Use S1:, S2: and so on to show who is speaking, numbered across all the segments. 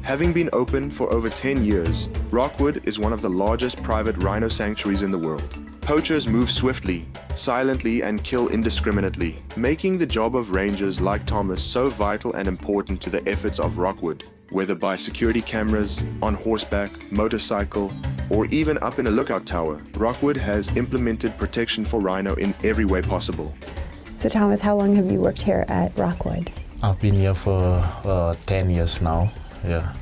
S1: Having been open for over 10 years, Rockwood is one of the largest private rhino sanctuaries in the world. Poachers move swiftly, silently, and kill indiscriminately, making the job of rangers like Thomas so vital and important to the efforts of Rockwood. Whether by security cameras, on horseback, motorcycle, or even up in a lookout tower, Rockwood has implemented protection for rhino in every way possible.
S2: So Thomas, how long have you worked here at Rockwood?
S3: I've been here for 10 years now, yeah.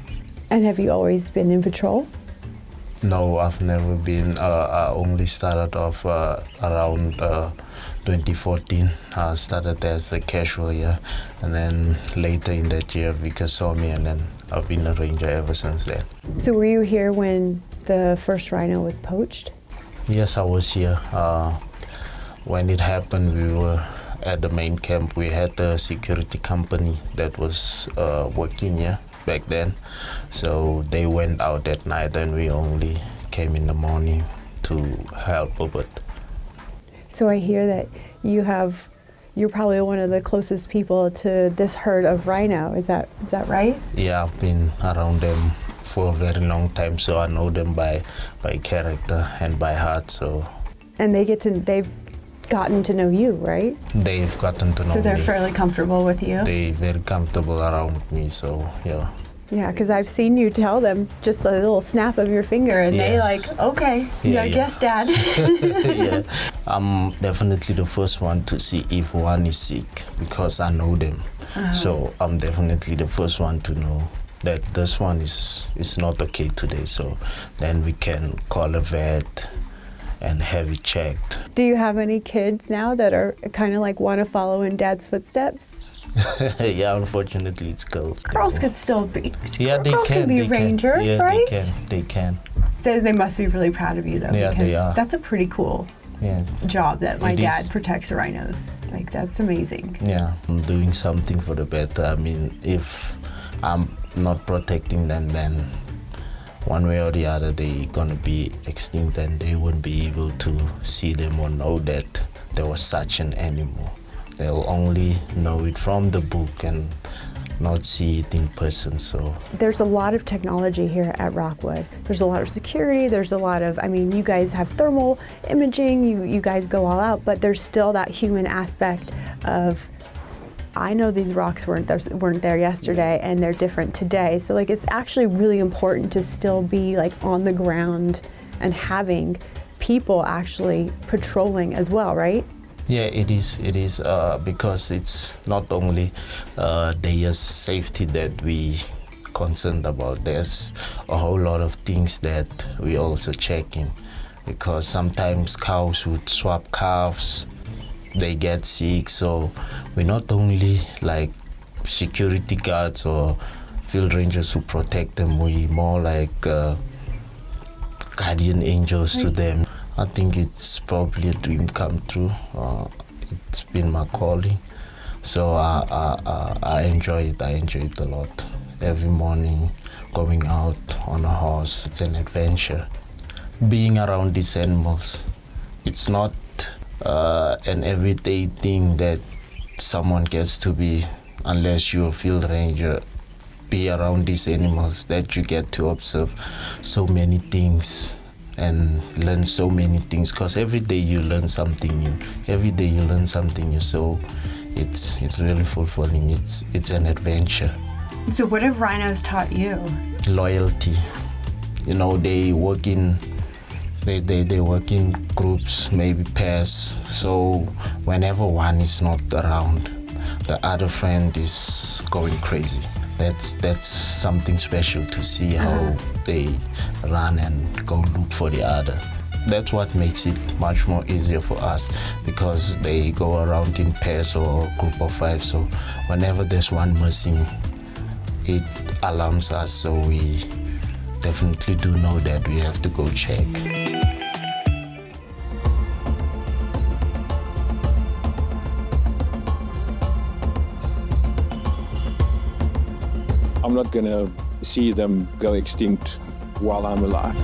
S2: And have you always been in patrol?
S3: No, I've never been. I only started off around 2014. I started as a casual, yeah. And then later in that year, Vika saw me, and then I've been a ranger ever since then.
S2: So were you here when the first rhino was poached?
S3: Yes, I was here. When it happened, we were at the main camp. We had a security company that was working here back then. So they went out at night and we only came in the morning to help a bit.
S2: So I hear that you're probably one of the closest people to this herd of rhino. Is that right?
S3: Yeah, I've been around them for a very long time, so I know them by character and by heart. So.
S2: And they've gotten to know you, right?
S3: They've gotten to know me.
S2: So they're fairly comfortable with you?
S3: They're very comfortable around me, so yeah.
S2: Yeah, because I've seen you tell them just a little snap of your finger and they like, okay, yeah, guess, Dad.
S3: Yeah, I'm definitely the first one to see if one is sick because I know them. So I'm definitely the first one to know that this one is not okay today. So then we can call a vet and have it checked.
S2: Do you have any kids now that are kind of like want to follow in Dad's footsteps?
S3: Yeah, unfortunately it's girls.
S2: Girls could still be.
S3: Yeah, they
S2: girls can be rangers,
S3: yeah,
S2: right?
S3: They can.
S2: They must be really proud of you though,
S3: yeah,
S2: because
S3: they are.
S2: that's a pretty cool job that my dad protects the rhinos. Like, that's amazing.
S3: Yeah, I'm doing something for the better. I mean, if I'm not protecting them, then one way or the other they're gonna be extinct and they won't be able to see them or know that there was such an animal. They'll only know it from the book and not see it in person. So
S2: there's a lot of technology here at Rockwood. There's a lot of security, there's a lot of, I mean, you guys have thermal imaging, you guys go all out, but there's still that human aspect of, I know these rocks weren't there yesterday and they're different today. So like, it's actually really important to still be like on the ground and having people actually patrolling as well, right?
S3: Yeah, it is because it's not only their safety that we concerned about. There's a whole lot of things that we also checking, because sometimes cows would swap calves, they get sick, so we're not only like security guards or field rangers who protect them, we're more like guardian angels to them. I think it's probably a dream come true. It's been my calling, so I enjoy it. I enjoy it a lot. Every morning, going out on a horse, it's an adventure. Being around these animals, it's not an everyday thing that someone gets to be, unless you're a field ranger. Be around these animals that you get to observe so many things and learn so many things, because every day you learn something new. So it's really fulfilling. It's an adventure.
S2: So what have rhinos taught you?
S3: Loyalty. You know, they work in groups, maybe pairs. So whenever one is not around, the other friend is going crazy. That's something special to see how they run and go look for the other. That's what makes it much more easier for us, because they go around in pairs or a group of 5. So whenever there's one missing, it alarms us. So we definitely do know that we have to go check.
S4: I'm not going to see them go extinct while I'm alive.